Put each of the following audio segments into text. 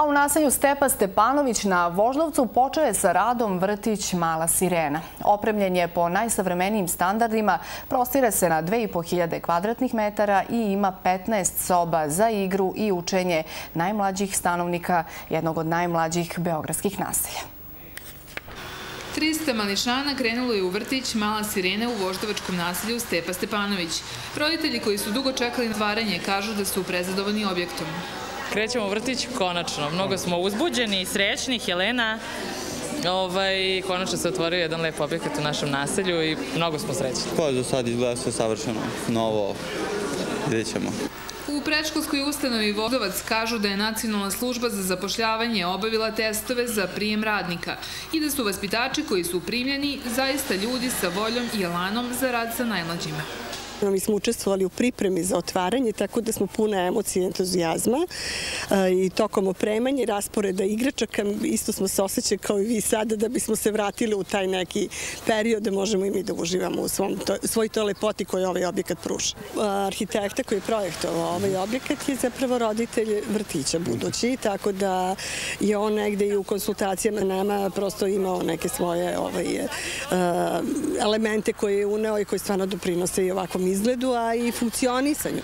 A u naselju Stepa Stepanović na Voždovcu počeo je sa radom vrtić Mala sirena. Opremljen je po najsavremenijim standardima, prostire se na 2500 kvadratnih metara i ima 15 soba za igru i učenje najmlađih stanovnika jednog od najmlađih beogradskih naselja. 300 mališana krenulo je u vrtić Mala sirena u voždovačkom naselju Stepa Stepanović. Roditelji koji su dugo čekali na otvaranje kažu da su prezadovoljni objektom. Krećemo u vrtić konačno. Mnogo smo uzbuđeni, srećni. Helena, konačno se otvorio jedan lep objekat u našem naselju i mnogo smo srećni. Do sad izgleda sve savršeno, novo, vidjet ćemo. U predškolskoj ustanovi Voždovac kažu da je Nacionalna služba za zapošljavanje obavila testove za prijem radnika i da su vaspitači koji su primljeni zaista ljudi sa voljom i elanom za rad sa najmlađima. Mi smo učestvovali u pripremi za otvaranje, tako da smo puna emocije i entuzijazma i tokom opremanja i rasporeda igračaka isto smo se osjećali kao i vi sada da bismo se vratili u taj neki period da možemo i mi da uživamo u svoj toj lepoti koju ovaj objekat pruža. Arhitekta koji je projektovao ovaj objekat je zapravo roditelj vrtića budući, tako da je on negde i u konsultacijama nama prosto imao neke svoje elemente koje je uneo i koji stvarno doprinose i ovakvom izgledu, a i funkcionisanju.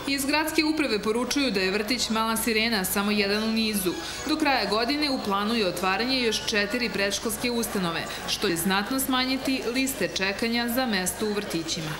Iz gradske uprave poručuju da je vrtić Mala sirena samo jedan u nizu. Do kraja godine u planu je otvaranje još 4 predškolske ustanove, što je znatno smanjiti liste čekanja za mesto u vrtićima.